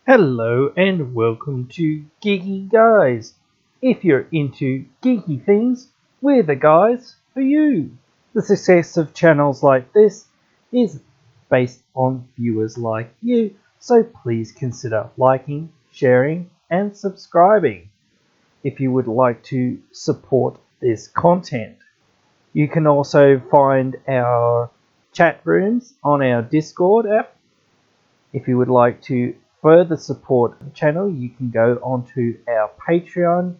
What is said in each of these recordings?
Hello and welcome to Geeky Guys. If you're into geeky things, we're the guys for you. The success of channels like this is based on viewers like you, so please consider liking, sharing and subscribing if you would like to support this content. You can also find our chat rooms on our Discord app. If you would like to further support the channel, you can go onto our Patreon.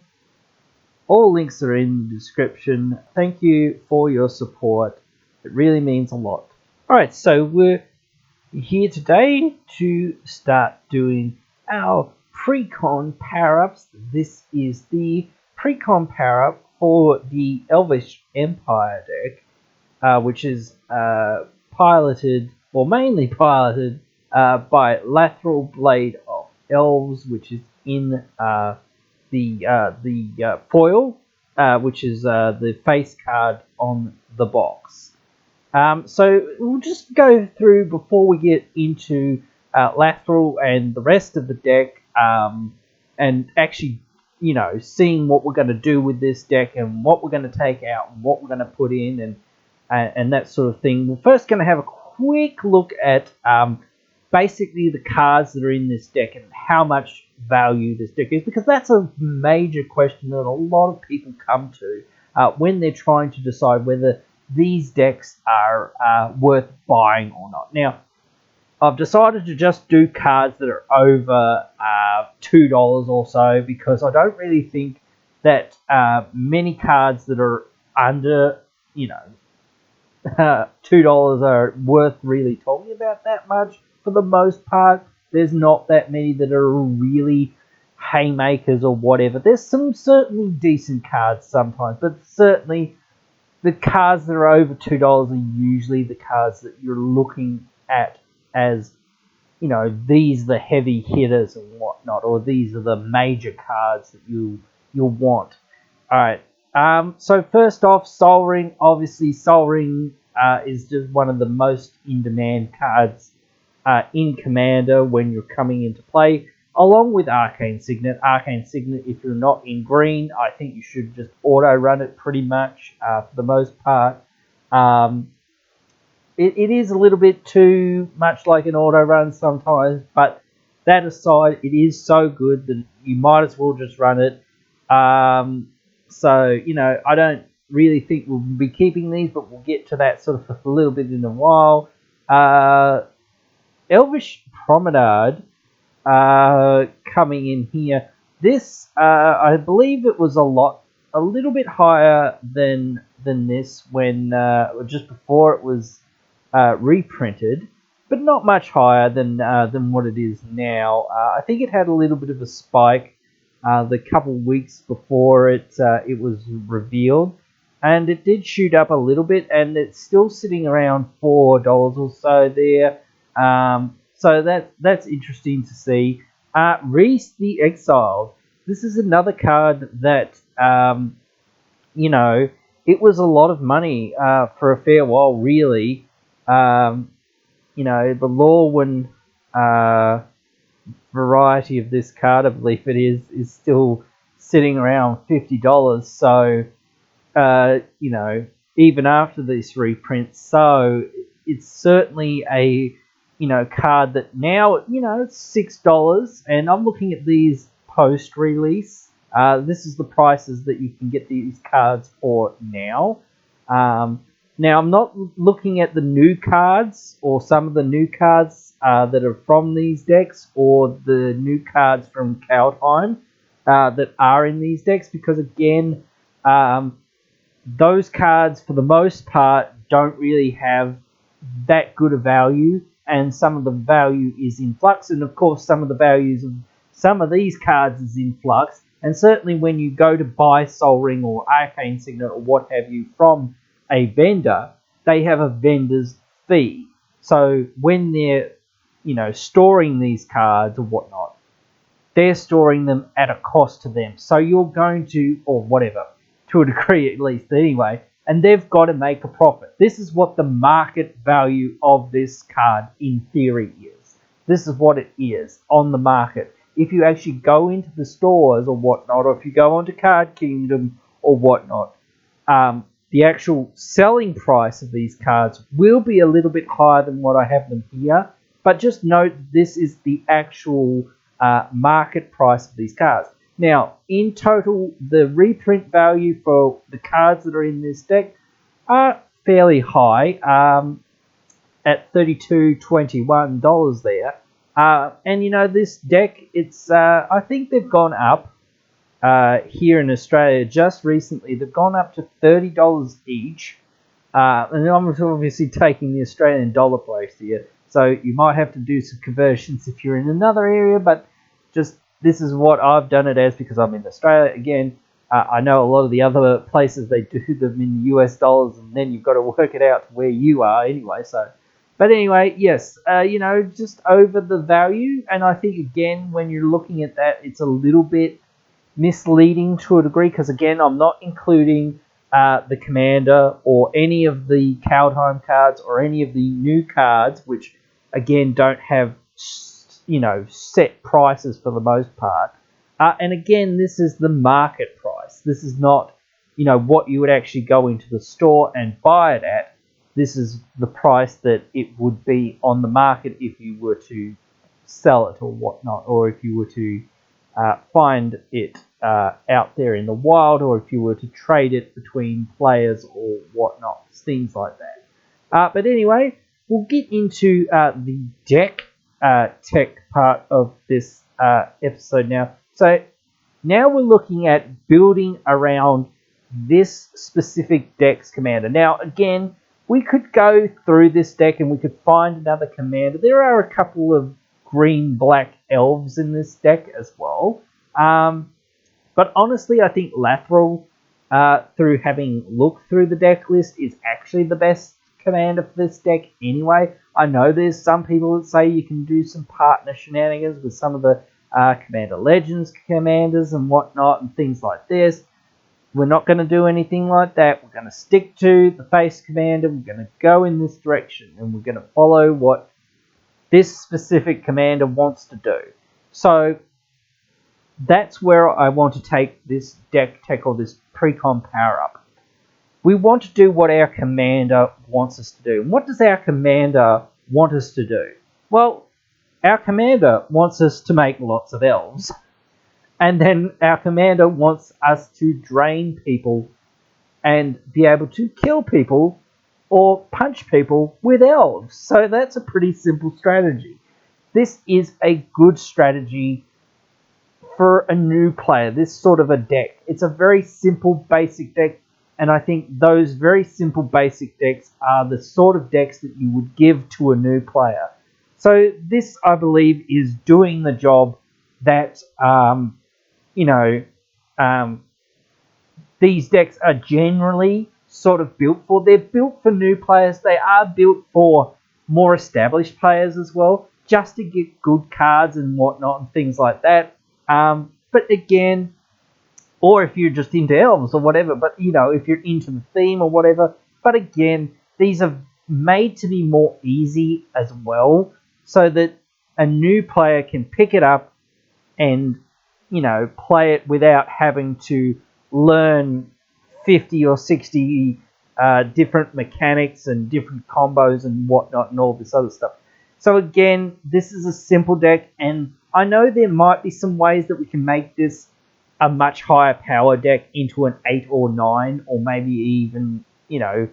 All links are in the description. Thank you for your support. It really means a lot. Alright, so we're here today to start doing our precon power-ups. This is the precon power-up for the Elvish Empire deck, which is piloted, or mainly piloted, by Lateral Blade of Elves, which is in the foil, which is the face card on the box. So we'll just go through before we get into Lateral and the rest of the deck, and actually, seeing what we're going to do with this deck and what we're going to take out and what we're going to put in and that sort of thing. We're first going to have a quick look at basically the cards that are in this deck and how much value this deck is, because that's a major question that a lot of people come to when they're trying to decide whether these decks are worth buying or not. Now, I've decided to just do cards that are over $2 or so, because I don't really think that many cards that are under, $2 are worth really talking about that much. For the most part, there's not that many that are really haymakers or whatever. There's some certainly decent cards sometimes, but certainly the cards that are over $2 are usually the cards that you're looking at as, these are the heavy hitters and whatnot, or these are the major cards that you'll want. All right. So first off, Soul Ring. Obviously, Soul Ring is just one of the most in-demand cards in Commander when you're coming into play, along with Arcane Signet. Arcane Signet, if you're not in green, I think you should just auto-run it pretty much for the most part. It is a little bit too much like an auto-run sometimes, but that aside, it is so good that you might as well just run it. So, I don't really think we'll be keeping these, but we'll get to that sort of a little bit in a while. Elvish Promenade coming in here. This, I believe it was a little bit higher than this when just before it was reprinted, but not much higher than what it is now. I think it had a little bit of a spike the couple weeks before it was revealed, and it did shoot up a little bit, and it's still sitting around $4 or so there. So that's interesting to see. Reese the Exiled. This is another card that, it was a lot of money for a fair while, really. The Lorwyn variety of this card, I believe it is still sitting around $50. So, even after this reprint, so it's certainly a card that now, it's $6, and I'm looking at these post-release. This is the prices that you can get these cards for now. Now, I'm not looking at the new cards, or some of the new cards that are from these decks, or the new cards from Kaldheim that are in these decks, because again, those cards, for the most part, don't really have that good a value, and some of the value is in flux, and of course some of the values of some of these cards is in flux, and certainly when you go to buy Soul Ring or Arcane Signet or what have you from a vendor, they have a vendor's fee. So when they're storing these cards or whatnot, they're storing them at a cost to them. So you're going to, or whatever, to a degree at least anyway, and they've got to make a profit. This is what the market value of this card in theory is. this is what it is on the market. If you actually go into the stores or whatnot, or if you go onto Card Kingdom or whatnot, the actual selling price of these cards will be a little bit higher than what I have them here. But just note this is the actual market price of these cards. Now, in total, the reprint value for the cards that are in this deck are fairly high, at $32.21 there. And you know, this deck, it's I think they've gone up here in Australia just recently. They've gone up to $30 each. And I'm obviously taking the Australian dollar price here, so you might have to do some conversions if you're in another area, but just this is what I've done it as because I'm in Australia. Again, I know a lot of the other places they do them in US dollars, and then you've got to work it out where you are anyway. So, but anyway, yes, you know, just over the value, and I think again when you're looking at that, it's a little bit misleading to a degree because again, I'm not including the Commander or any of the Kaldheim cards or any of the new cards, which again don't have, you know, set prices for the most part. And again, this is the market price. This is not, you know, what you would actually go into the store and buy it at. This is the price that it would be on the market if you were to sell it or whatnot, or if you were to find it out there in the wild, or if you were to trade it between players or whatnot, things like that. But anyway, we'll get into the deck tech part of this episode now. So now we're looking at building around this specific deck's commander. Now again, we could go through this deck and we could find another commander. There are a couple of green-black elves in this deck as well. But honestly, I think Lathril, through having looked through the deck list, is actually the best commander for this deck anyway. I know there's some people that say you can do some partner shenanigans with some of the Commander Legends commanders and whatnot and things like this. We're not going to do anything like that. We're going to stick to the face commander. We're going to go in this direction and we're going to follow what this specific commander wants to do. So that's where I want to take this deck tech or this precon power up. We want to do what our commander wants us to do. And what does our commander want us to do? Well, our commander wants us to make lots of elves. And then our commander wants us to drain people and be able to kill people or punch people with elves. So that's a pretty simple strategy. This is a good strategy for a new player, this sort of a deck. It's a very simple, basic deck, and I think those very simple, basic decks are the sort of decks that you would give to a new player. So this, I believe, is doing the job that, these decks are generally sort of built for. They're built for new players. They are built for more established players as well, just to get good cards and whatnot and things like that. But again, or if you're just into elves or whatever, but you know, if you're into the theme or whatever. But again, these are made to be more easy as well, so that a new player can pick it up and, you know, play it without having to learn 50 or 60 different mechanics and different combos and whatnot and all this other stuff. So again, this is a simple deck, and I know there might be some ways that we can make this a much higher power deck into an 8 or 9, or maybe even, you know,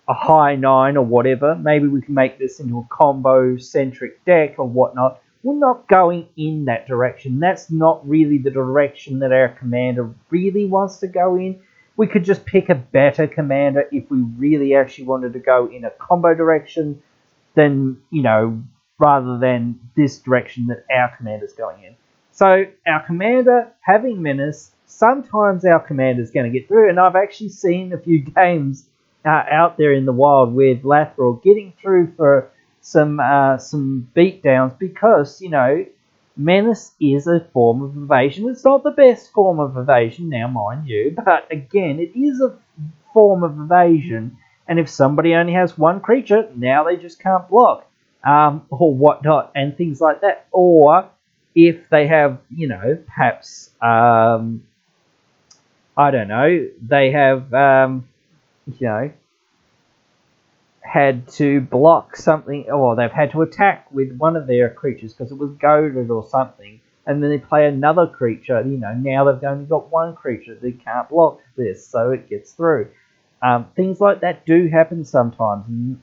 a high 9 or whatever. Maybe we can make this into a combo-centric deck or whatnot. We're not going in that direction. That's not really the direction that our commander really wants to go in. We could just pick a better commander if we really actually wanted to go in a combo direction, than, you know, rather than this direction that our commander's going in. So our commander having menace, sometimes our commander's going to get through, and I've actually seen a few games out there in the wild with Lathril getting through for some beatdowns, because, you know, menace is a form of evasion. It's not the best form of evasion, now mind you, but again, it is a form of evasion. And if somebody only has one creature, now they just can't block. or whatnot, and things like that. Or if they have, perhaps, I don't know, they have, you know, had to block something, or they've had to attack with one of their creatures because it was goaded or something, and then they play another creature. Now they've only got one creature, they can't block this, so it gets through. Things like that do happen sometimes, and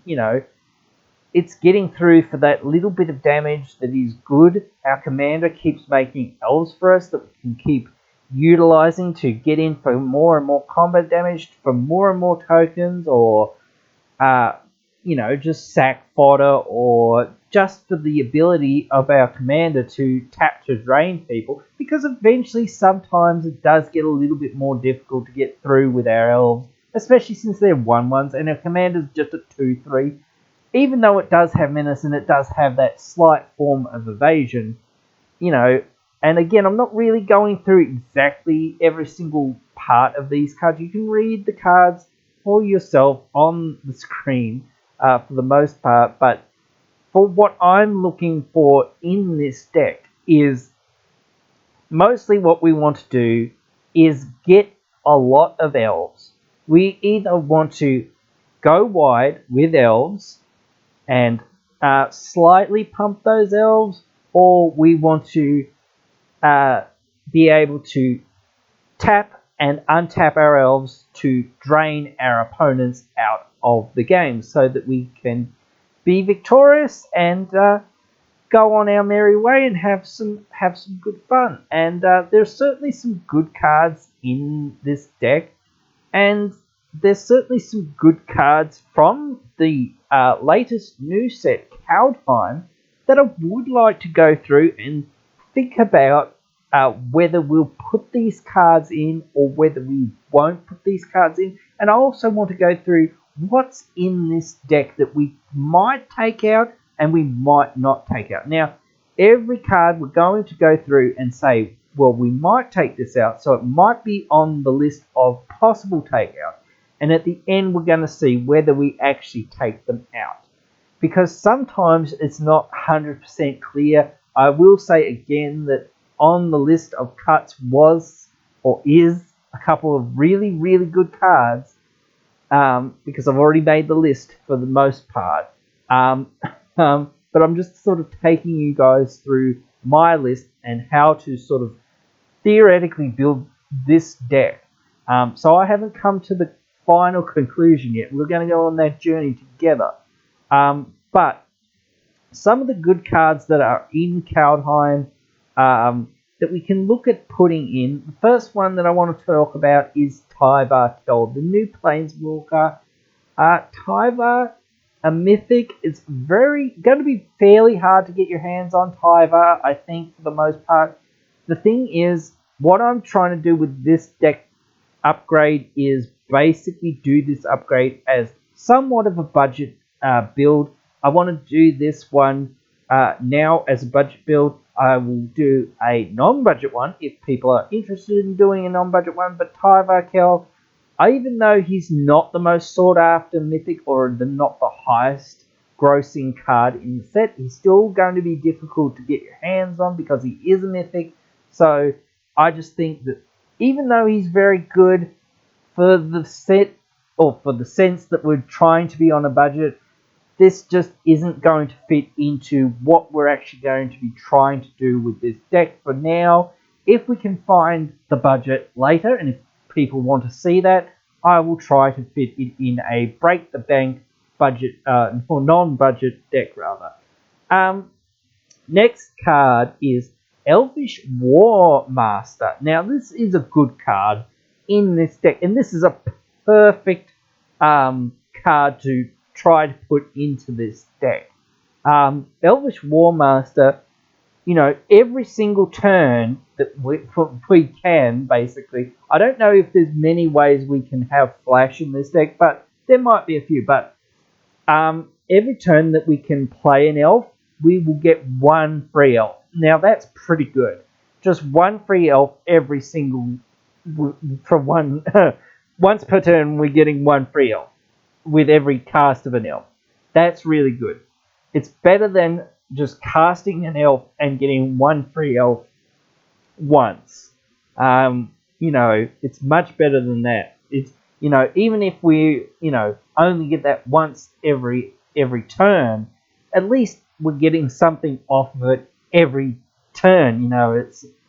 it's getting through for that little bit of damage that is good. Our commander keeps making elves for us that we can keep utilizing to get in for more and more combat damage, for more and more tokens, or just sack fodder, or just for the ability of our commander to tap to drain people, because eventually sometimes it does get a little bit more difficult to get through with our elves, especially since they're 1/1s and our commander's just a 2/3. Even though it does have menace and it does have that slight form of evasion, and again, I'm not really going through exactly every single part of these cards. You can read the cards for yourself on the screen for the most part, but for what I'm looking for in this deck is mostly what we want to do is get a lot of elves. We either want to go wide with elves and slightly pump those elves, or we want to be able to tap and untap our elves to drain our opponents out of the game so that we can be victorious and go on our merry way and have some good fun. And there's certainly some good cards in this deck, and there's certainly some good cards from the latest new set, Kaldheim, that I would like to go through and think about whether we'll put these cards in or whether we won't put these cards in. And I also want to go through what's in this deck that we might take out and we might not take out. Now, every card we're going to go through and say, well, we might take this out, so it might be on the list of possible takeout. And at the end, we're going to see whether we actually take them out, because sometimes it's not 100% clear. I will say again that on the list of cuts was or is a couple of really, really good cards, because I've already made the list for the most part. But I'm just sort of taking you guys through my list and how to sort of theoretically build this deck. So I haven't come to the final conclusion yet. We're going to go on that journey together. But some of the good cards that are in Kaldheim that we can look at putting in. The first one that I want to talk about is Tyvar Kell, the new Planeswalker. Tyvar, a mythic, is going to be fairly hard to get your hands on Tyvar, I think, for the most part. The thing is, what I'm trying to do with this deck upgrade is basically do this upgrade as somewhat of a budget build. I want to do this one now as a budget build. I will do a non-budget one if people are interested in doing a non-budget one. But Tyvar Kell, even though he's not the most sought-after mythic or not the highest grossing card in the set, he's still going to be difficult to get your hands on because he is a mythic. So I just think that even though he's very good for the set, or for the sense that we're trying to be on a budget, this just isn't going to fit into what we're actually going to be trying to do with this deck for now. If we can find the budget later, and if people want to see that, I will try to fit it in a break the bank budget, or non-budget deck rather. Next card is Elvish War Master. Now this is a good card in this deck, and this is a perfect card to try to put into this deck. Elvish War Master, every single turn that we can, basically. I don't know if there's many ways we can have flash in this deck, but there might be a few. But every turn that we can play an elf, we will get one free elf. Now that's pretty good. Just one free elf every single for one. Once per turn, we're getting one free elf with every cast of an elf. That's really good. It's better than just casting an elf and getting one free elf once. It's much better than that. It's even if we only get that once every turn, at least we're getting something off of it every turn.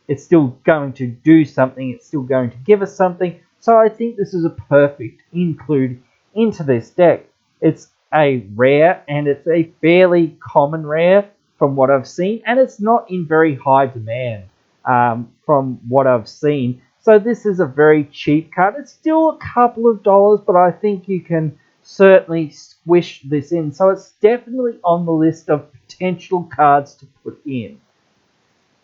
It's still going to do something. It's still going to give us something. So I think this is a perfect include into this deck. It's a rare, and it's a fairly common rare from what I've seen, and it's not in very high demand from what I've seen. So this is a very cheap card. It's still a couple of dollars, but I think you can certainly squish this in. So it's definitely on the list of potential cards to put in.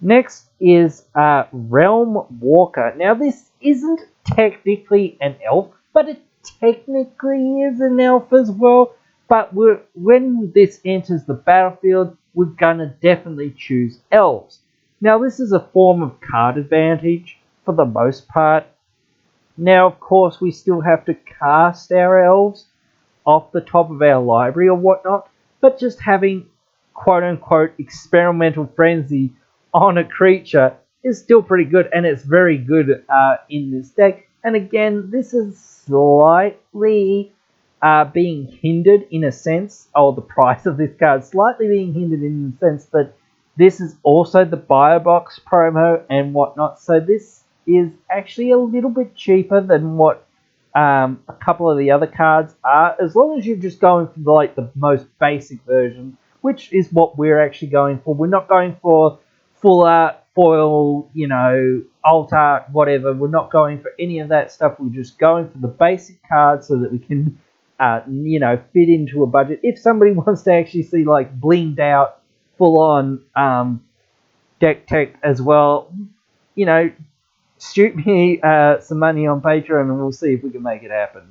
Next is Realm Walker. Now this isn't technically an elf, but it technically is an elf as well. But when this enters the battlefield, we're going to definitely choose elves. Now this is a form of card advantage for the most part. Now of course we still have to cast our elves off the top of our library or whatnot, but just having quote-unquote experimental frenzy on a creature is still pretty good, and it's very good in this deck. And again, this is slightly being hindered in a sense, or the price of this card slightly being hindered in the sense that this is also the Biobox promo and whatnot, so this is actually a little bit cheaper than what a couple of the other cards are, as long as you're just going for the most basic version, which is what we're actually going for. We're not going for full art, foil, alt art, whatever. We're not going for any of that stuff. We're just going for the basic cards so that we can, fit into a budget. If somebody wants to actually see blinged out, full on deck tech as well, shoot me some money on Patreon and we'll see if we can make it happen,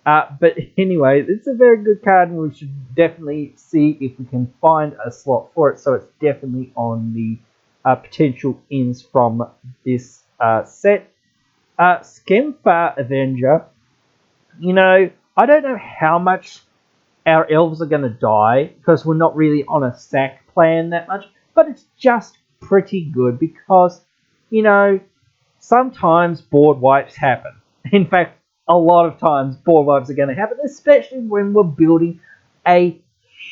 But anyway, it's a very good card, and we should definitely see if we can find a slot for it. So it's definitely on the potential ins from this set. Skemfar Avenger, I don't know how much our elves are going to die because we're not really on a sack plan that much, but it's just pretty good because, sometimes board wipes happen. In fact, a lot of times board wipes are going to happen, especially when we're building a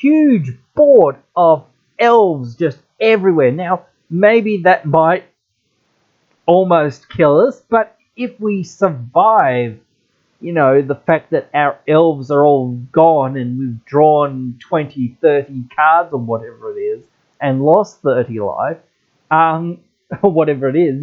huge board of elves just everywhere. Now, maybe that might almost kill us, but if we survive, the fact that our elves are all gone and we've drawn 20, 30 cards or whatever it is and lost 30 life, or whatever it is,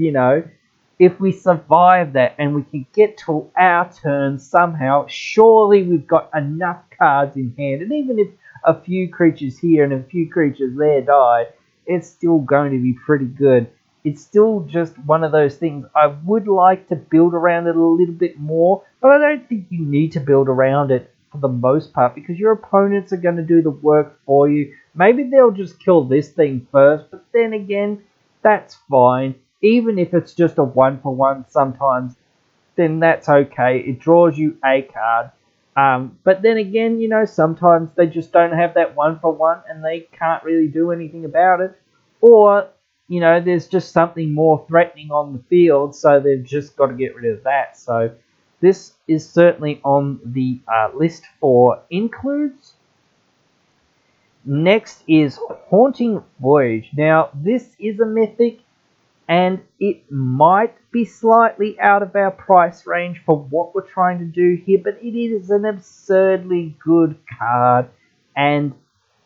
if we survive that and we can get to our turn somehow, surely we've got enough cards in hand. And even if a few creatures here and a few creatures there die, it's still going to be pretty good. It's still just one of those things. I would like to build around it a little bit more, but I don't think you need to build around it for the most part because your opponents are going to do the work for you. Maybe they'll just kill this thing first, but then again, that's fine. Even if it's just a 1-for-1 sometimes, then that's okay. It draws you a card. But then again, sometimes they just don't have that 1-for-1 and they can't really do anything about it. Or, there's just something more threatening on the field, so they've just got to get rid of that. So this is certainly on the list for includes. Next is Haunting Voyage. Now, this is a mythic, and it might be slightly out of our price range for what we're trying to do here, but it is an absurdly good card, and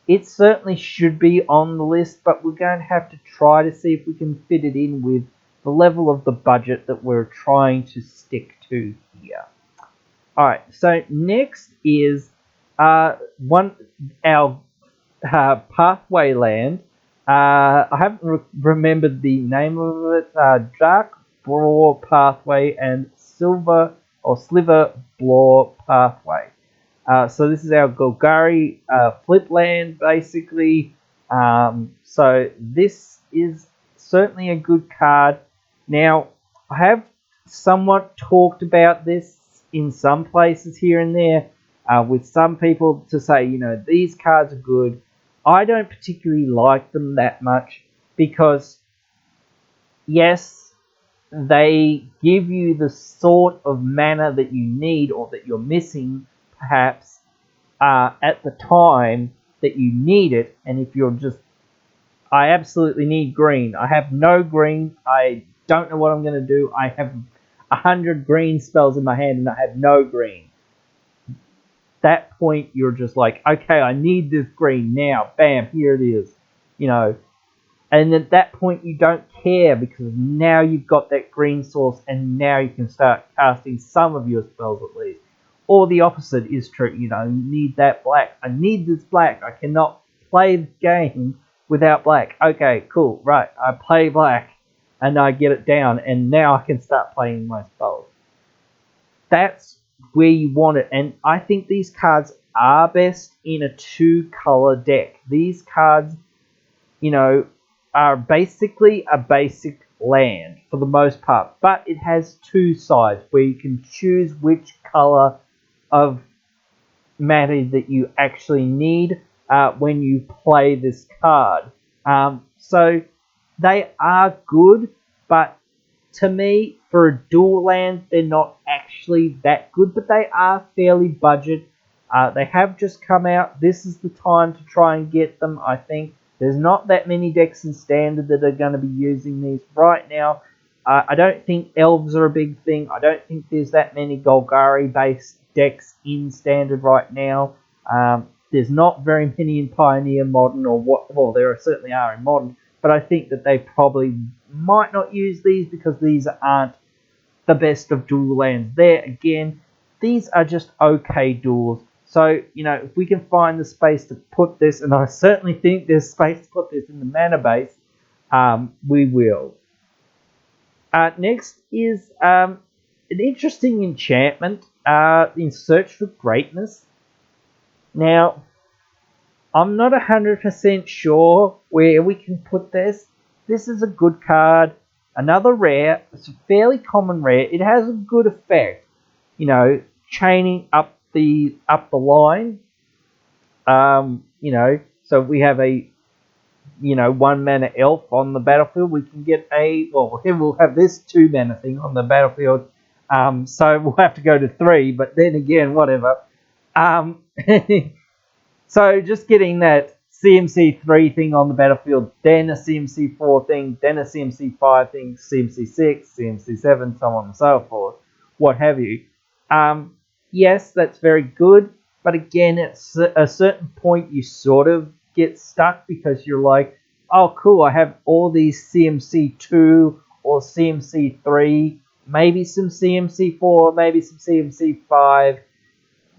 it certainly should be on the list, but we're going to have to try to see if we can fit it in with the level of the budget that we're trying to stick to here. Alright, so next is our Pathway Land. I haven't remembered the name of it. Dark Braw Pathway and Sliver Blaw Pathway. So this is our Golgari flip land, basically. So this is certainly a good card. Now, I have somewhat talked about this in some places here and there with some people to say, these cards are good. I don't particularly like them that much because, yes, they give you the sort of mana that you need or that you're missing, perhaps, at the time that you need it. And if you're just, I absolutely need green. I have no green. I don't know what I'm going to do. I have 100 green spells in my hand and I have no green. That point, you're just like, okay, I need this green now. Bam, here it is. You know, and at that point, you don't care because now you've got that green source and now you can start casting some of your spells at least. Or the opposite is true. You know, you need that black. I need this black. I cannot play the game without black. Okay, cool. Right, I play black and I get it down and now I can start playing my spells. That's where you want it. And I think these cards are best in a 2-color deck. These cards, you know, are basically a basic land for the most part, but it has 2 sides where you can choose which color of matter that you actually need when you play this card. So they are good, but to me, for a dual land, they're not actually that good, but they are fairly budget. They have just come out. This is the time to try and get them, I think. There's not that many decks in Standard that are going to be using these right now. I don't think Elves are a big thing. I don't think there's that many Golgari-based decks in Standard right now. There's not very many in Pioneer, Modern, or what. Well, there certainly are in Modern, but I think that they probably might not use these because these aren't the best of dual lands. There again, these are just okay duels. So, you know, if we can find the space to put this, and I certainly think there's space to put this in the mana base, we will. Next is an interesting enchantment, in Search for Greatness. Now, I'm not 100% sure where we can put this. This is a good card. Another rare. It's a fairly common rare. It has a good effect. You know, chaining up the line. You know, so we have a 1 mana elf on the battlefield. We can get we'll have this 2 mana thing on the battlefield. So we'll have to go to 3, but then again, whatever. So just getting that CMC 3 thing on the battlefield, then a CMC 4 thing, then a CMC 5 thing, CMC 6, CMC 7, so on and so forth, what have you. Yes, that's very good, but again, at a certain point, you sort of get stuck because you're like, oh, cool, I have all these CMC 2 or CMC 3, maybe some CMC 4, maybe some CMC 5,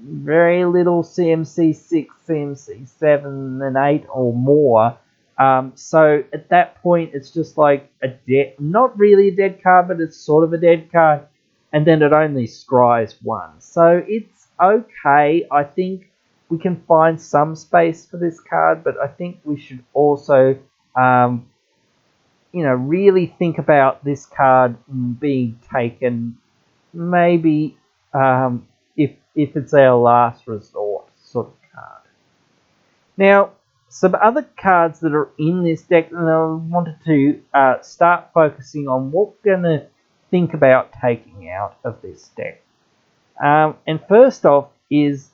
very little CMC 6, CMC 7 and 8 or more. So at that point, it's just like not really a dead card, but it's sort of a dead card. And then it only scries 1. So it's okay. I think we can find some space for this card, but I think we should also, really think about this card being taken maybe if it's our last resort sort of card. Now, some other cards that are in this deck, and I wanted to start focusing on what we're going to think about taking out of this deck. And first off is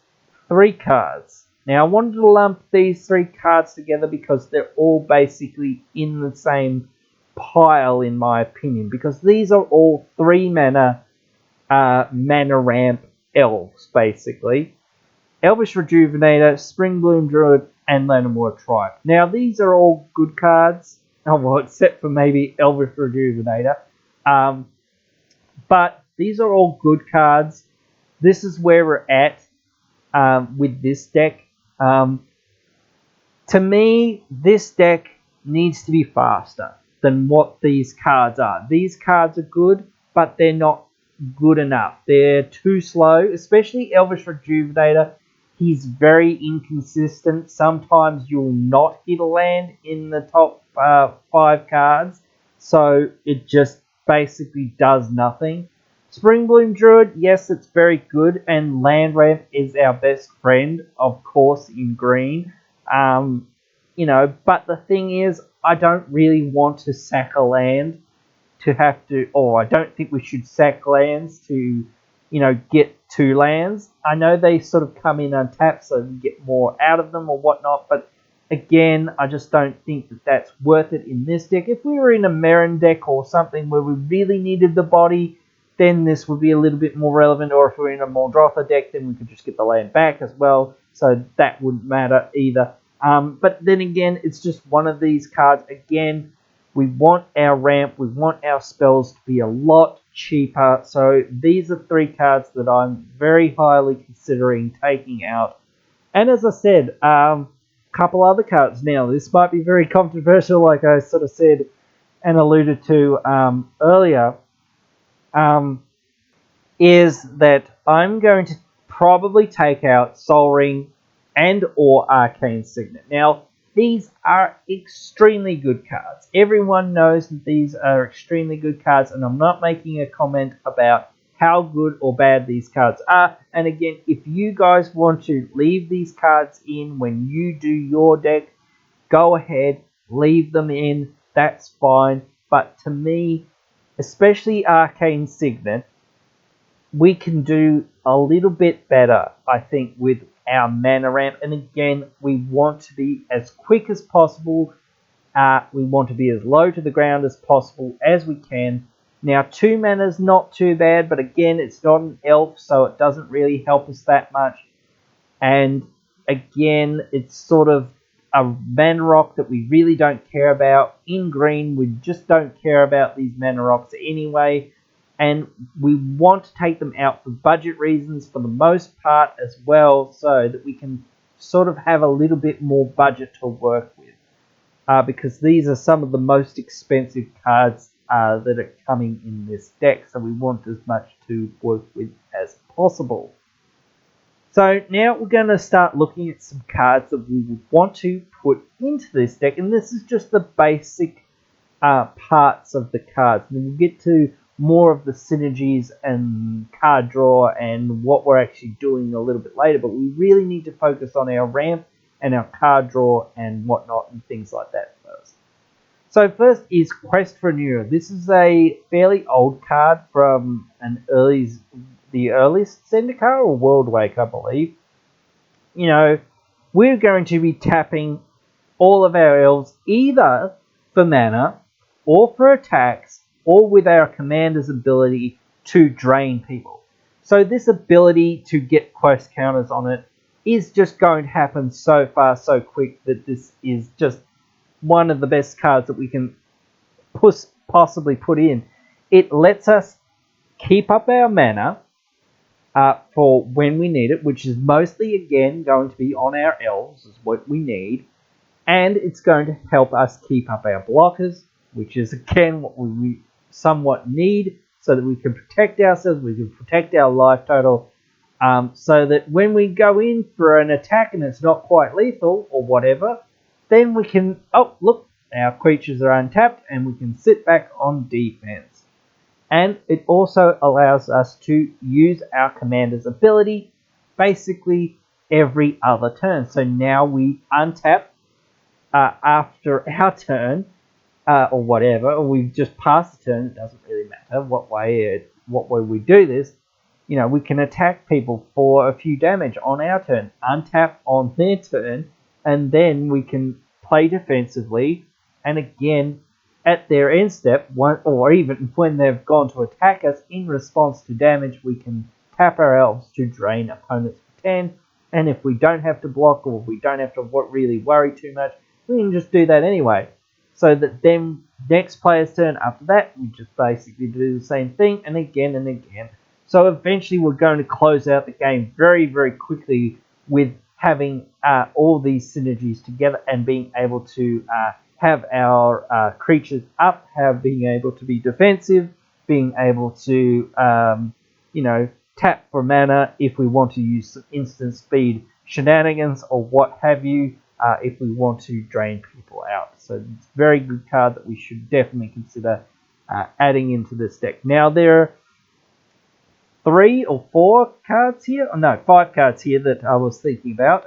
3 cards. Now, I wanted to lump these 3 cards together because they're all basically in the same pile, in my opinion, because these are all 3 mana ramp elves, basically. Elvish Rejuvenator, Springbloom Druid, and Lanamore Tribe. Now, these are all good cards. Oh, well, except for maybe Elvish Rejuvenator. But these are all good cards. This is where we're at with this deck. To me, this deck needs to be faster than what these cards are. These cards are good, but they're not good enough. They're too slow, especially Elvish Rejuvenator. He's very inconsistent. Sometimes you'll not hit a land in the top 5 cards, so it just basically does nothing. Springbloom Druid, yes, it's very good, and land ramp is our best friend, of course, in green. but the thing is, I don't really want to sack a land to have to, or I don't think we should sack lands to, get 2 lands. I know they sort of come in untapped so you get more out of them or whatnot, but again, I just don't think that that's worth it in this deck. If we were in a Merrin deck or something where we really needed the body, then this would be a little bit more relevant, or if we're in a Muldrotha deck, then we could just get the land back as well, so that wouldn't matter either. But then again, it's just one of these cards. Again, we want our ramp, we want our spells to be a lot cheaper, so these are 3 cards that I'm very highly considering taking out. And as I said, couple other cards. Now, this might be very controversial, like I sort of said and alluded to earlier, is that I'm going to probably take out Sol Ring and or Arcane Signet. Now, these are extremely good cards. Everyone knows that these are extremely good cards, and I'm not making a comment about how good or bad these cards are. And again, if you guys want to leave these cards in when you do your deck, go ahead, leave them in, that's fine. But to me, especially Arcane Signet, we can do a little bit better, I think, with our mana ramp. And again, we want to be as quick as possible. We want to be as low to the ground as possible as we can. Now, 2 mana is not too bad, but again, it's not an elf, so it doesn't really help us that much. And again, it's sort of a mana rock that we really don't care about. In green, we just don't care about these mana rocks anyway. And we want to take them out for budget reasons for the most part as well, so that we can sort of have a little bit more budget to work with. Because these are some of the most expensive cards that are coming in this deck, so we want as much to work with as possible. So now we're going to start looking at some cards that we would want to put into this deck, and this is just the basic parts of the cards. And we'll get to more of the synergies and card draw and what we're actually doing a little bit later, but we really need to focus on our ramp and our card draw and whatnot and things like that first. So first is Quest for Nura. This is a fairly old card from the earliest Zendikar or Worldwake, I believe. We're going to be tapping all of our elves either for mana or for attacks or with our commander's ability to drain people. So this ability to get quest counters on it is just going to happen so fast, so quick, that this is just one of the best cards that we can possibly put in. It lets us keep up our mana for when we need it, which is mostly, again, going to be on our elves, is what we need. And it's going to help us keep up our blockers, which is, again, what we somewhat need, so that we can protect ourselves, we can protect our life total, so that when we go in for an attack and it's not quite lethal or whatever, then we can, oh look, our creatures are untapped and we can sit back on defense. And it also allows us to use our commander's ability basically every other turn. So now we untap after our turn, or whatever, or we've just passed the turn. It doesn't really matter what way we do this. We can attack people for a few damage on our turn, untap on their turn, and then we can play defensively. And again, at their end step, or even when they've gone to attack us in response to damage, we can tap our elves to drain opponents for 10. And if we don't have to block, or we don't have to really worry too much, we can just do that anyway. So that then next player's turn after that, we just basically do the same thing and again and again. So eventually we're going to close out the game very, very quickly with having all these synergies together and being able to have our creatures up, being able to be defensive, being able to, tap for mana if we want to use some instant speed shenanigans or what have you, if we want to drain people out. So it's a very good card that we should definitely consider adding into this deck. Now there are 5 cards here that I was thinking about.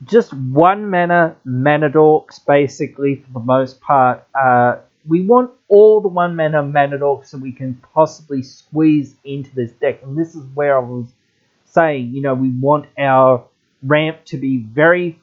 just 1 mana dorks, basically, for the most part. We want all the 1 mana dorks so we can possibly squeeze into this deck. And this is where I was saying, we want our ramp to be very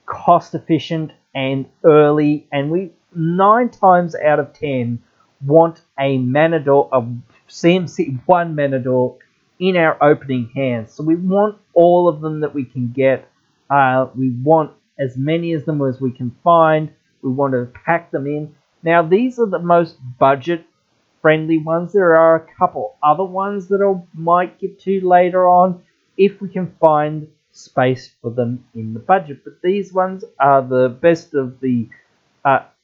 cost efficient and early, and we 9 times out of 10 want a Manador, a CMC 1 Manador in our opening hand. So we want all of them that we can get. We want as many of them as we can find. We want to pack them in. Now, these are the most budget friendly ones. There are a couple other ones that I might get to later on if we can find space for them in the budget. But these ones are the best of the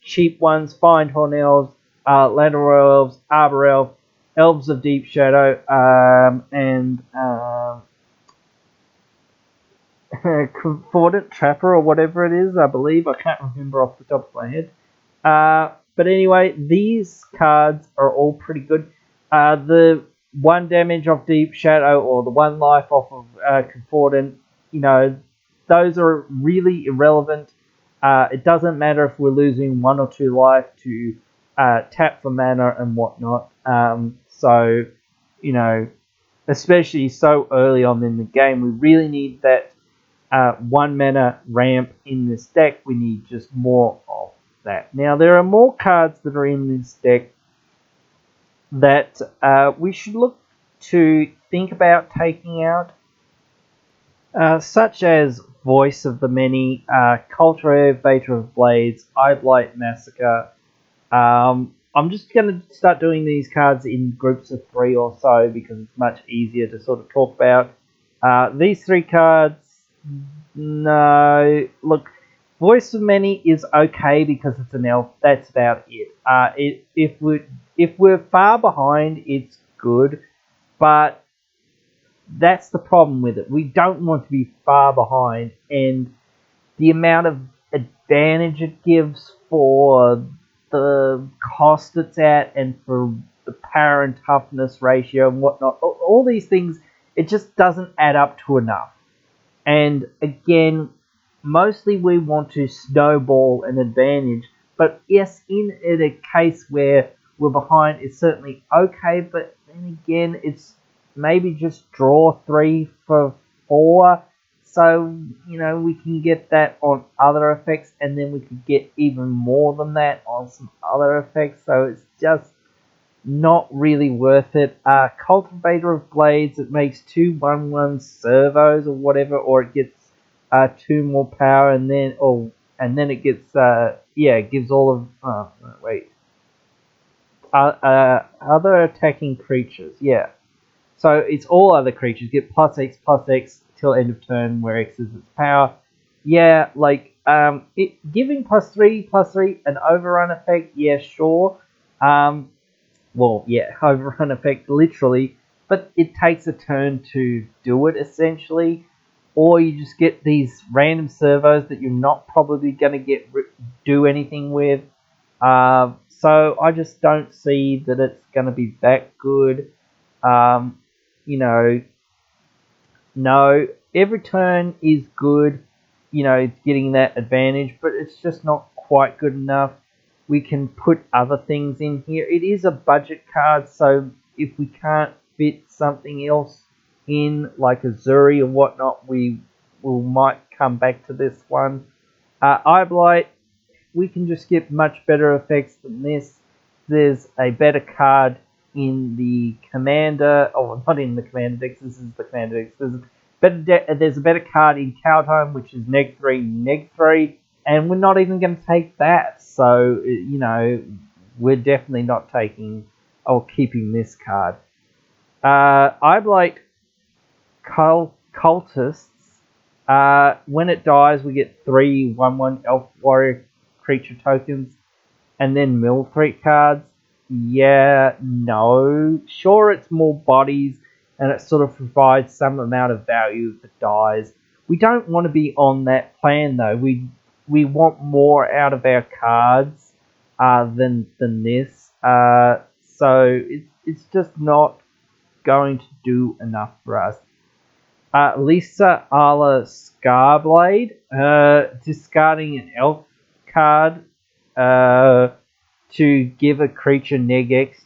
cheap ones: Find Horn Elves, Lateral Elves, Arbor Elf, Elves of Deep Shadow, and Confident Trapper, or whatever it is, I believe. I can't remember off the top of my head. But anyway, these cards are all pretty good. The 1 damage off Deep Shadow, or the 1 life off of Confident, those are really irrelevant. It doesn't matter if we're losing 1 or 2 life to tap for mana and whatnot. So, especially so early on in the game, we really need that 1 mana ramp in this deck. We need just more of that. Now, there are more cards that are in this deck that we should look to think about taking out, such as Voice of the Many, Cultivator of Blades, Eyeblight Massacre. I'm just going to start doing these cards in groups of 3 or so because it's much easier to sort of talk about. These 3 cards, no. Look, Voice of Many is okay because it's an elf. That's about it. If we're far behind, it's good, but that's the problem with it. We don't want to be far behind, and the amount of advantage it gives for the cost it's at and for the power and toughness ratio and whatnot, all these things, it just doesn't add up to enough. And again, mostly we want to snowball an advantage, but yes, in a case where we're behind, it's certainly okay, but then again, it's maybe just draw 3 for 4, so, we can get that on other effects, and then we could get even more than that on some other effects, so it's just not really worth it. Cultivator of Blades, it makes 2 1/1 servos or whatever, or it gets 2 more power, and then it gets it gives all of other attacking creatures. Yeah, so it's all other creatures get +X till end of turn, where X is its power. Yeah, like it giving +3/+3 an overrun effect. Yeah, sure. Well, yeah, overrun effect literally, but it takes a turn to do it essentially, or you just get these random servos that you're not probably going to do anything with. So I just don't see that it's going to be that good. You know, no, every turn is good. It's getting that advantage, but it's just not quite good enough. We can put other things in here. It is a budget card, so if we can't fit something else in, like a Zuri or whatnot, we might come back to this one. Eyeblight, we can just get much better effects than this. There's a better card in the Commander, not in the Commander decks, this is the Commander decks. There's a better card in Cowtime, which is neg3, and we're not even going to take that. So, we're definitely not taking or keeping this card. Eyeblight Cultists, when it dies, we get 3 1/1 Elf Warrior creature tokens, and then mill 3 cards. Yeah, no. Sure, it's more bodies, and it sort of provides some amount of value if it dies. We don't want to be on that plan, though. We want more out of our cards than this. So it's just not going to do enough for us. Lisa Ala Scarblade, discarding an elf card to give a creature neg X,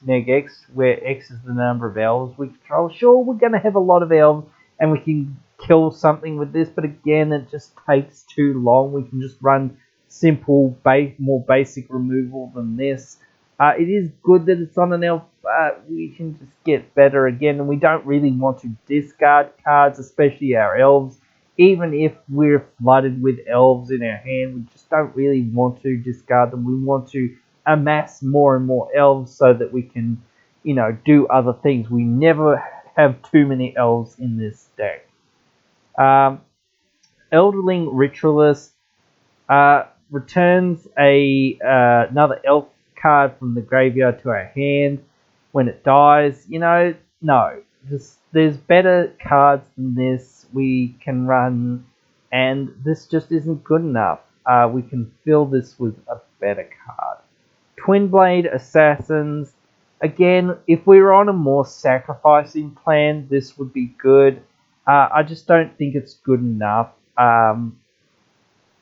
where X is the number of elves we control. Sure, we're going to have a lot of elves, and we can kill something with this, but again, it just takes too long. We can just run simple, more basic removal than this. It is good that it's on an elf, but we can just get better again, and we don't really want to discard cards, especially our elves. Even if we're flooded with elves in our hand, we just don't really want to discard them. We want to amass more and more elves so that we can, do other things. We never have too many elves in this deck. Elderling Ritualist returns another elf card from the graveyard to our hand when it dies. No. There's better cards than this we can run, and this just isn't good enough. We can fill this with a better card. Twin Blade Assassins. Again, if we were on a more sacrificing plan, this would be good. I just don't think it's good enough.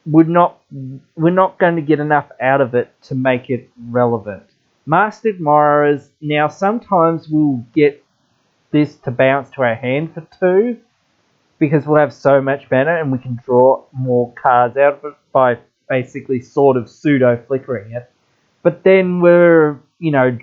We're not going to get enough out of it to make it relevant. Mastered Admirers. Now, sometimes we'll get this to bounce to our hand for 2 because we'll have so much mana and we can draw more cards out of it by basically sort of pseudo flickering it. But then we're,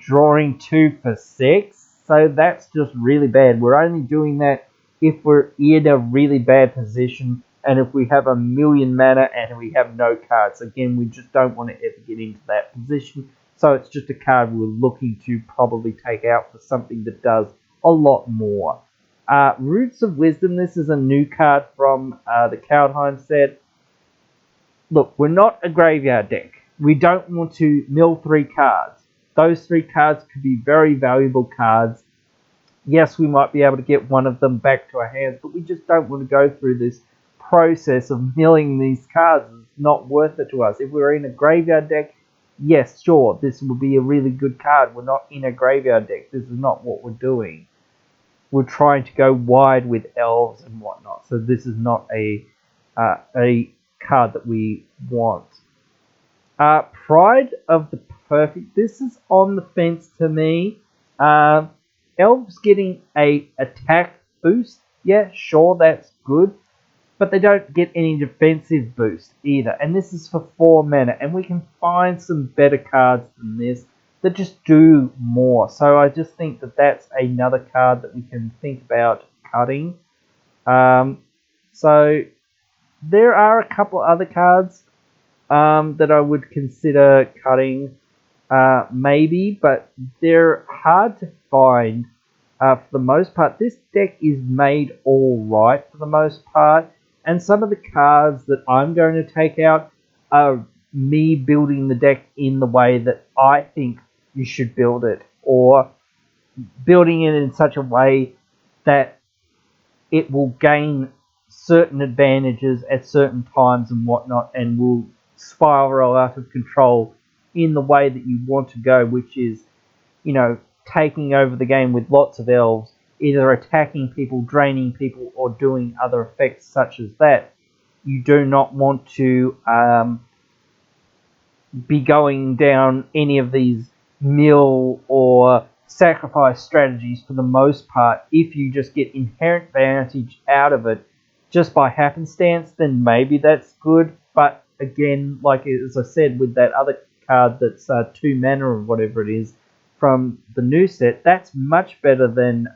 drawing 2 for 6, so that's just really bad. We're only doing that if we're in a really bad position and if we have a million mana and we have no cards. Again, we just don't want to ever get into that position, so it's just a card we're looking to probably take out for something that does a lot more. Roots of Wisdom. This is a new card from the Kaldheim set. Look, we're not a graveyard deck. We don't want to mill 3 cards. Those 3 cards could be very valuable cards. Yes, we might be able to get one of them back to our hands, but we just don't want to go through this process of milling these cards. It's not worth it to us. If we're in a graveyard deck, yes, sure, this will be a really good card. We're not in a graveyard deck. This is not what we're doing. We're trying to go wide with elves and whatnot, so this is not a card that we want. Pride of the Perfect. This is on the fence to me. Elves getting a attack boost. Yeah, sure, that's good. But they don't get any defensive boost either. And this is for 4 mana. And we can find some better cards than this that just do more. So I just think that that's another card that we can think about cutting. So there are a couple other cards that I would consider cutting, maybe, but they're hard to find for the most part. This deck is made all right for the most part, and some of the cards that I'm going to take out are me building the deck in the way that I think you should build it, or building it in such a way that it will gain certain advantages at certain times and whatnot, and will spiral out of control in the way that you want to go, which is, taking over the game with lots of elves, either attacking people, draining people, or doing other effects such as that. You do not want to be going down any of these mill or sacrifice strategies for the most part. If you just get inherent advantage out of it just by happenstance, then maybe that's good. But again, like as I said, with that other card that's 2 mana or whatever it is from the new set, that's much better than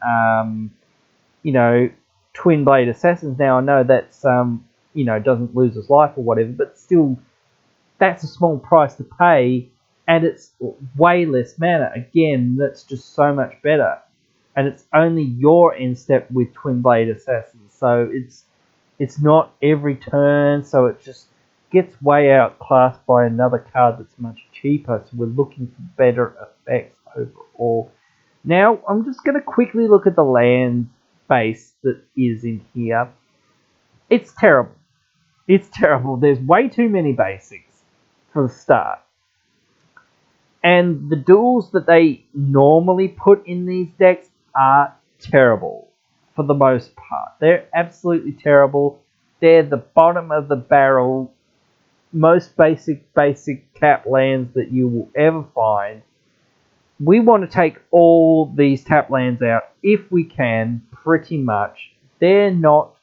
Twin Blade Assassins. Now I know that's doesn't lose his life or whatever, but still, that's a small price to pay, and it's way less mana. Again, that's just so much better, and it's only your end step with Twin Blade Assassins, so it's not every turn, so it just gets way outclassed by another card that's much cheaper. So we're looking for better effects overall. Now, I'm just going to quickly look at the land base that is in here. It's terrible. It's terrible. There's way too many basics for the start. And the duels that they normally put in these decks are terrible. for the most part. They're absolutely terrible. They're the bottom of the barrel, most basic tap lands that you will ever find. We want to take all these tap lands out if we can, pretty much. They're not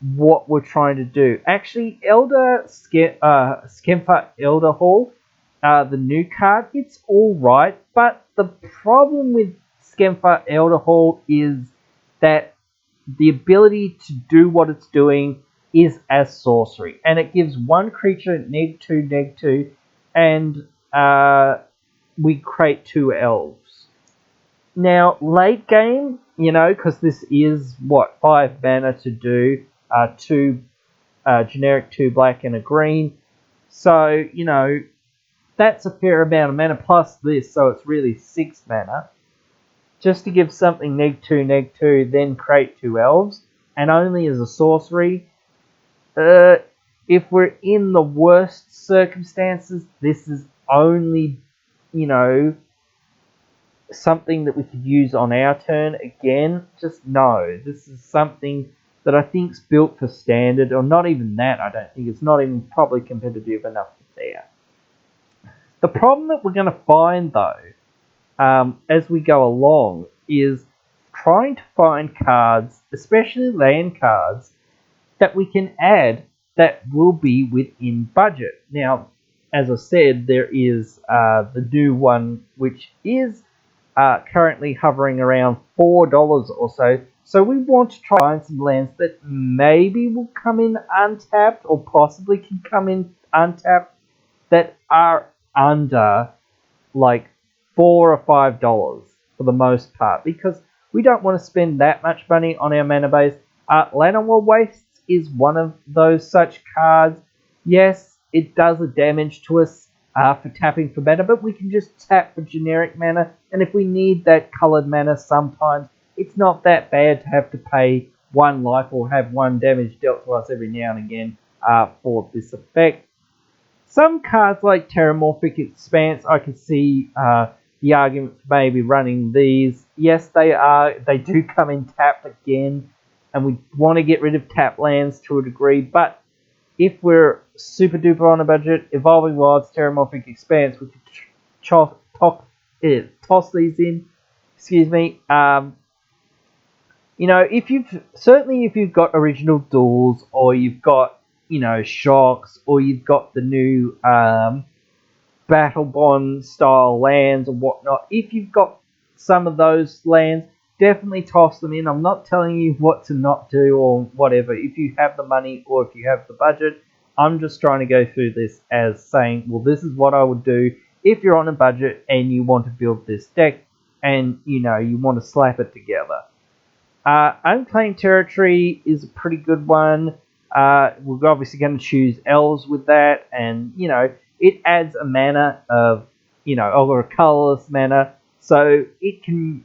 what we're trying to do. Actually, Skempa Elder Hall, the new card, it's alright, but the problem with Skempa Elder Hall is that the ability to do what it's doing is as sorcery, and it gives one creature -2/-2, and we create 2 elves. Now, late game, because this is, 5 mana to do, 2 generic 2 black and a green. So, that's a fair amount of mana plus this, so it's really 6 mana. Just to give something -2/-2, then create 2 elves, and only as a sorcery. If we're in the worst circumstances, this is only, something that we could use on our turn. Again, just no. This is something that I think is built for standard, or not even that. I don't think it's not even probably competitive enough there. The problem that we're going to find, though, as we go along, is trying to find cards, especially land cards, that we can add that will be within budget. Now, as I said, there is the new one, which is currently hovering around $4 or so. So we want to try and find some lands that maybe will come in untapped, or possibly can come in untapped, that are under like $4 or $5 for the most part, because we don't want to spend that much money on our mana base. Llanowar Wastes is one of those such cards. Yes, it does a damage to us for tapping for mana, but we can just tap for generic mana, and if we need that coloured mana sometimes, it's not that bad to have to pay 1 life or have 1 damage dealt to us every now and again for this effect. Some cards like Terramorphic Expanse, I can see the argument for maybe running these. Yes, they do come in tapped again, and we want to get rid of tap lands to a degree, but if we're super duper on a budget, Evolving Wilds, Terramorphic Expanse, we could toss these in. Excuse me. If you've got Original Duels, or you've got Shocks, or you've got the new Battle Bond style lands or whatnot, if you've got some of those lands, definitely toss them in. I'm not telling you what to not do or whatever. If you have the money or if you have the budget, I'm just trying to go through this as saying, well, this is what I would do if you're on a budget and you want to build this deck and, you want to slap it together. Unclaimed Territory is a pretty good one. We're obviously going to choose elves with that, and, it adds a mana of, or a colorless mana, so it can,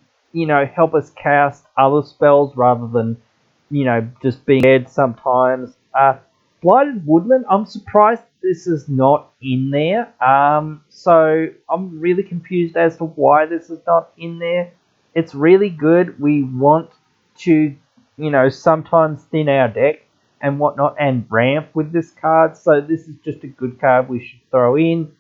help us cast other spells rather than, just being dead sometimes. Blighted Woodland, I'm surprised this is not in there. So I'm really confused as to why this is not in there. It's really good. We want to, sometimes thin our deck and whatnot and ramp with this card. So this is just a good card we should throw in.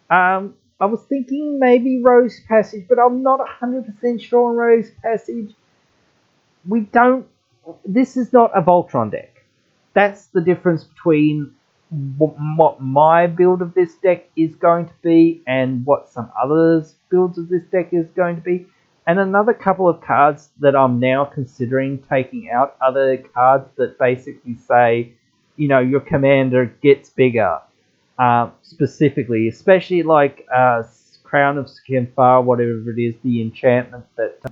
I was thinking maybe Rose Passage, but I'm not 100% sure on Rose Passage. This is not a Voltron deck. That's the difference between what my build of this deck is going to be and what some others' builds of this deck is going to be. And another couple of cards that I'm now considering taking out are the cards that basically say, your commander gets bigger. Specifically, especially like Crown of Skempa, whatever it is, the enchantment that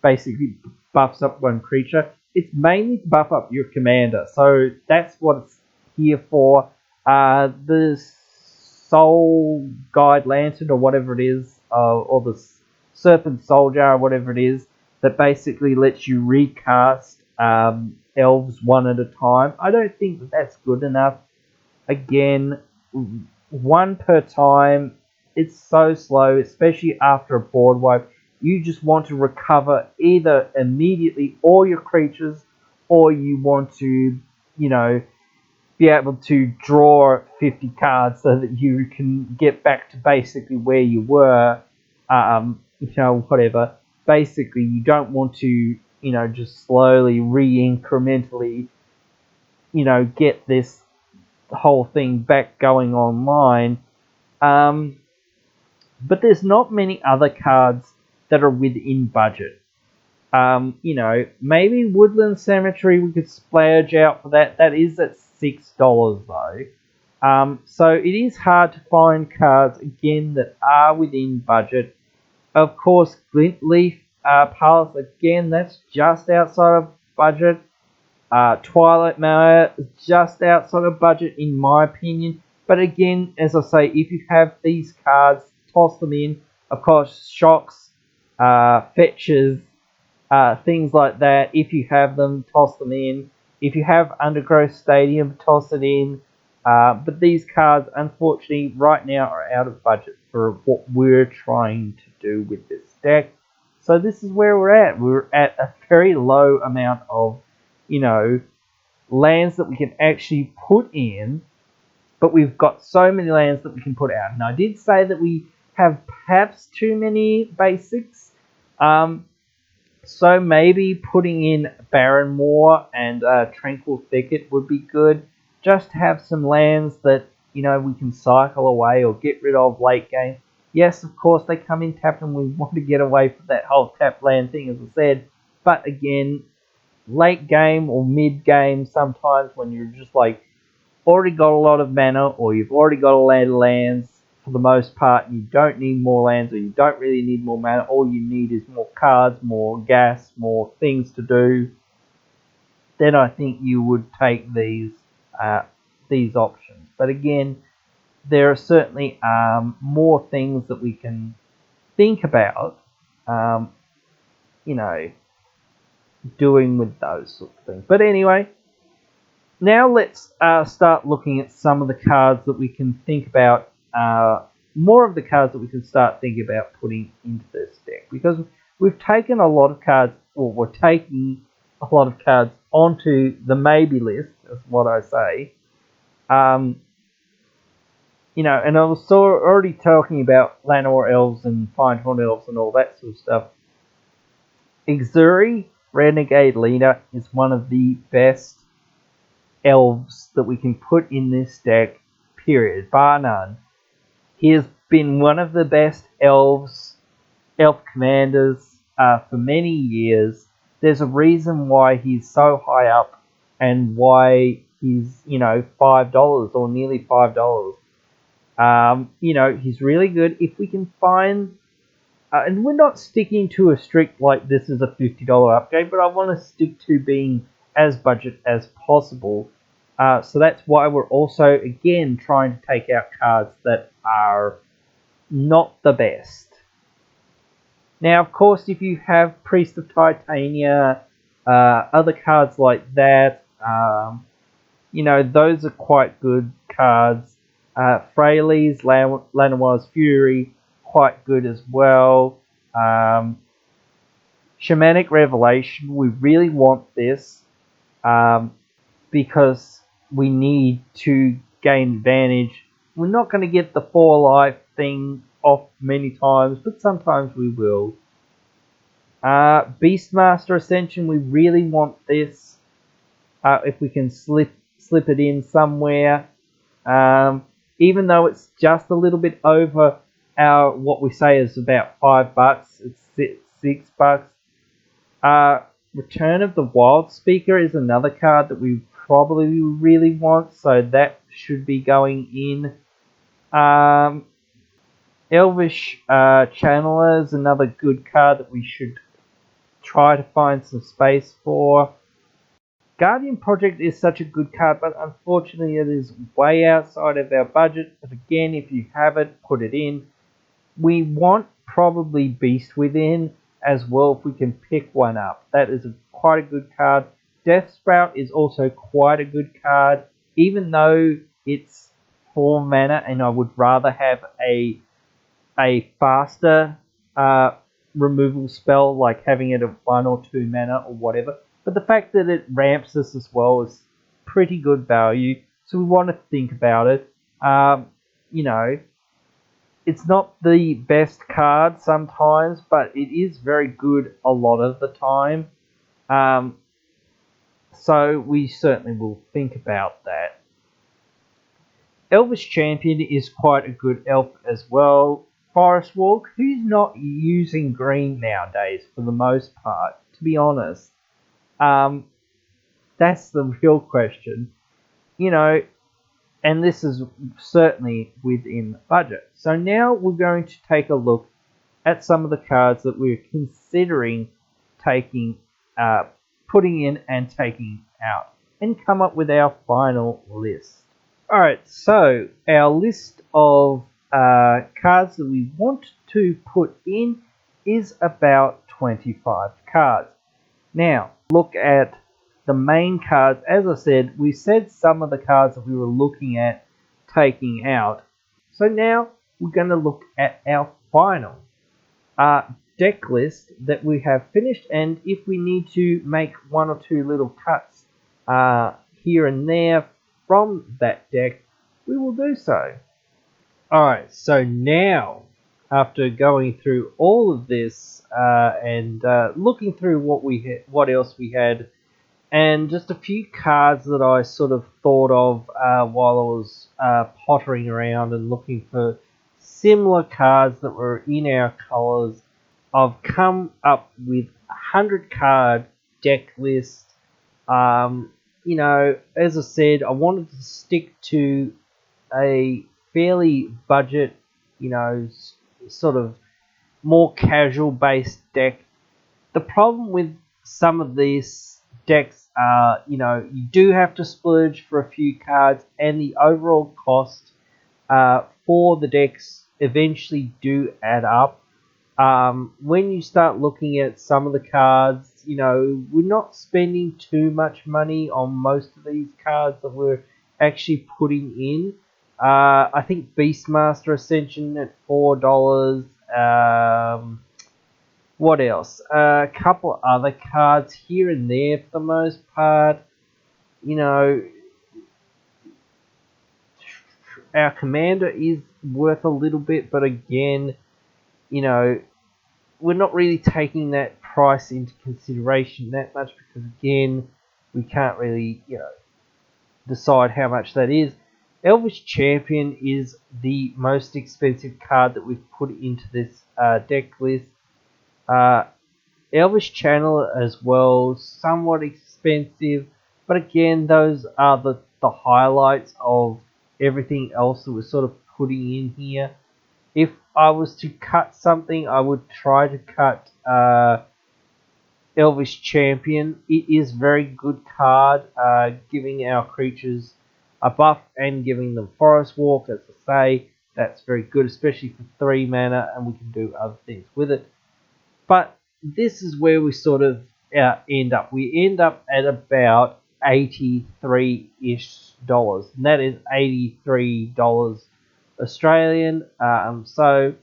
basically buffs up one creature. It's mainly to buff up your commander, so that's what it's here for. The Soul Guide Lantern, or whatever it is, or the Serpent Soldier, or whatever it is, that basically lets you recast elves one at a time. I don't think that that's good enough. Again, one per time, it's so slow, especially after a board wipe. you just want to recover either immediately all your creatures, or you want to, you know, be able to draw 50 cards so that you can get back to basically where you were, you know, whatever. Basically, you don't want to, you know, just slowly, re-incrementally, you know, get this whole thing back going online. But there's not many other cards that are within budget. You know, maybe Woodland Cemetery we could splurge out for that. That is at $6 though. So it is hard to find cards again that are within budget. Of course, Glintleaf Palace again, that's just outside of budget. Twilight Maya is just outside of budget in my opinion. But again, as I say, if you have these cards, toss them in. Of course, shocks, fetches, things like that. If you have them, toss them in. If you have Undergrowth Stadium, toss it in. But these cards, unfortunately, right now are out of budget for what we're trying to do with this deck. So this is where we're at. We're at a very low amount of, you know, lands that we can actually put in, but we've got so many lands that we can put out. And I did say that we have perhaps too many basics. So maybe putting in Barren Moor and Tranquil Thicket would be good. Just to have some lands that, you know, we can cycle away or get rid of late game. Yes, of course, they come in tapped and we want to get away from that whole tap land thing, as I said. But again, late game or mid game, sometimes when you're just like already got a lot of mana, or you've already got a lot of lands for the most part, and you don't need more lands, or you don't really need more mana, all you need is more cards, more gas, more things to do, then I think you would take these options. But again, there are certainly more things that we can think about, you know, doing with those sort of things. But anyway, now let's start looking at some of the cards that we can think about, more of the cards that we can start thinking about putting into this deck. Because we've taken a lot of cards, or we're taking a lot of cards onto the maybe list, is what I say. You know, and I was already talking about Llanowar Elves and Findhorn Elves and all that sort of stuff. Ixuri, Renegade Leader, is one of the best elves that we can put in this deck, period, bar none. He has been one of the best elf commanders for many years. There's a reason why he's so high up and why he's, you know, $5 or nearly $5. You know, he's really good. If we can find, and we're not sticking to a strict, like, this is a $50 upgrade, but I want to stick to being as budget as possible. So that's why we're also, again, trying to take out cards that are not the best. Now, of course, if you have Priest of Titania, other cards like that, you know, those are quite good cards. Freyalise, Llanowar's Fury, quite good as well. Shamanic Revelation, we really want this because we need to gain advantage. We're not going to get the 4 life thing off many times, but sometimes we will. Beastmaster Ascension, we really want this. If we can slip it in somewhere. Even though it's just a little bit over our, what we say is about $5, it's $6. Return of the Wild Speaker is another card that we probably really want, so that should be going in. Elvish Channeler is another good card that we should try to find some space for. Guardian Project is such a good card, but unfortunately it is way outside of our budget. But again, if you have it, put it in. We want probably Beast Within as well if we can pick one up. That is quite a good card. Death Sprout is also quite a good card, even though it's 4 mana and I would rather have a faster removal spell, like having it at 1 or 2 mana or whatever. But the fact that it ramps us as well is pretty good value. So we want to think about it. You know, it's not the best card sometimes, but it is very good a lot of the time. So we certainly will think about that. Elvish Champion is quite a good elf as well. Forest Walk, who's not using green nowadays for the most part, to be honest? That's the real question. You know, and this is certainly within budget. So now we're going to take a look at some of the cards that we're considering taking, putting in and taking out, and come up with our final list. Alright, so our list of cards that we want to put in is about 25 cards. Now, look at the main cards. As I said, we said some of the cards that we were looking at taking out. So now we're going to look at our final deck list that we have finished, and if we need to make 1 or 2 little cuts here and there from that deck, we will do so. Alright, so now, after going through all of this and looking through what else we had, and just a few cards that I sort of thought of while I was pottering around and looking for similar cards that were in our colours, I've come up with a 100 card deck list. You know, as I said, I wanted to stick to a fairly budget, you know, sort of more casual based deck. The problem with some of these decks are, you know, you do have to splurge for a few cards, and the overall cost for the decks eventually do add up. When you start looking at some of the cards, you know, we're not spending too much money on most of these cards that we're actually putting in. I think Beastmaster Ascension at $4. What else? A couple other cards here and there for the most part. You know, our Commander is worth a little bit, but again, you know, we're not really taking that price into consideration that much because, again, we can't really, you know, decide how much that is. Elvish Champion is the most expensive card that we've put into this deck list. Elvish Channel as well, somewhat expensive, but again, those are the highlights of everything else that we're sort of putting in here. If I was to cut something, I would try to cut Elvish Champion. It is very good card, giving our creatures a buff and giving them Forest Walk, as I say. That's very good, especially for 3 mana, and we can do other things with it. But this is where we sort of end up. We end up at about $83-ish, and that is $83 Australian. So,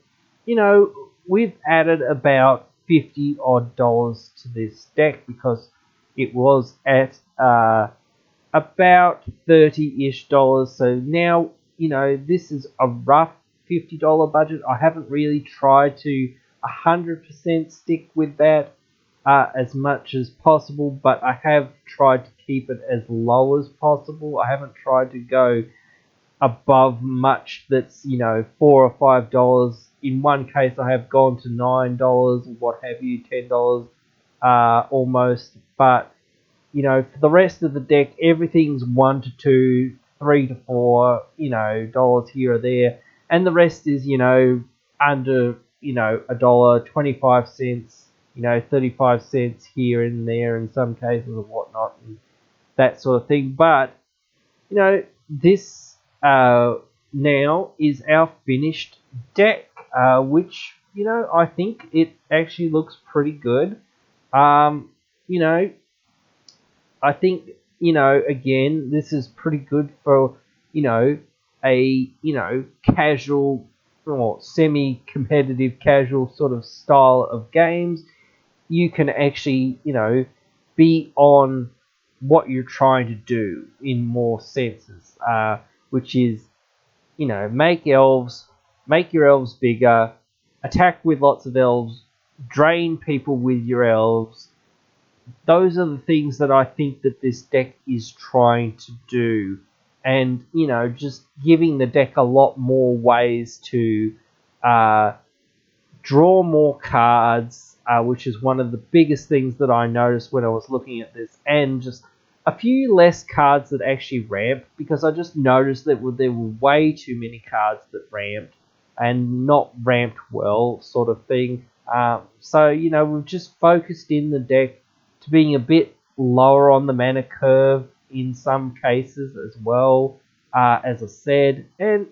you know, we've added about $50 odd to this deck because it was at about $30-ish. So now, you know, this is a rough $50 budget. I haven't really tried to 100% stick with that as much as possible, but I have tried to keep it as low as possible. I haven't tried to go above much that's, you know, $4 or $5. In one case, I have gone to $9, what have you, $10 almost. But, you know, for the rest of the deck, everything's $1 to $2, $3 to $4, you know, dollars here or there, and the rest is, you know, under, you know, $1, 25 cents, you know, 35 cents here and there in some cases and whatnot, and that sort of thing. But, you know, this now is our finished deck, which, you know, I think it actually looks pretty good. You know, I think, you know, again, this is pretty good for, you know, a, you know, casual or semi-competitive casual sort of style of games, you can actually, be on what you're trying to do in more senses, which is, make your elves bigger, attack with lots of elves, drain people with your elves. Those are the things that I think that this deck is trying to do. And, just giving the deck a lot more ways to draw more cards, which is one of the biggest things that I noticed when I was looking at this, and just a few less cards that actually ramp, because I just noticed that there were way too many cards that ramped and not ramped well, sort of thing. So, we've just focused in the deck to being a bit lower on the mana curve in some cases as well. As I said, and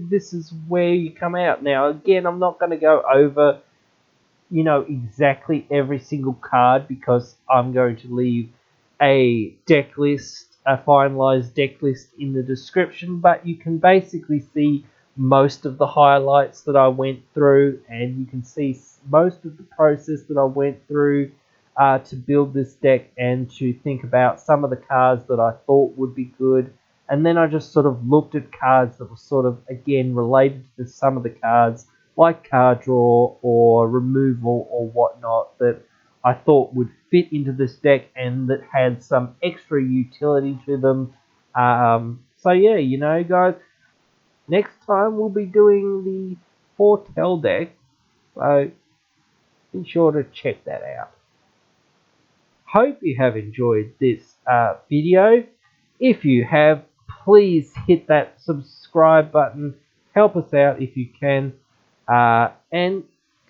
this is where you come out. Now, again, I'm not going to go over, exactly every single card, because I'm going to leave a deck list, a finalized deck list in the description, but you can basically see most of the highlights that I went through, and you can see most of the process that I went through to build this deck and to think about some of the cards that I thought would be good. And then I just sort of looked at cards that were sort of, again, related to some of the cards, like card draw or removal or whatnot, that I thought would fit into this deck and that had some extra utility to them. So yeah, guys, next time we'll be doing the Foretell deck, so be sure to check that out. Hope you have enjoyed this video. If you have, please hit that subscribe button. Help us out if you can. And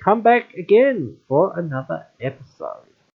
come back again for another episode.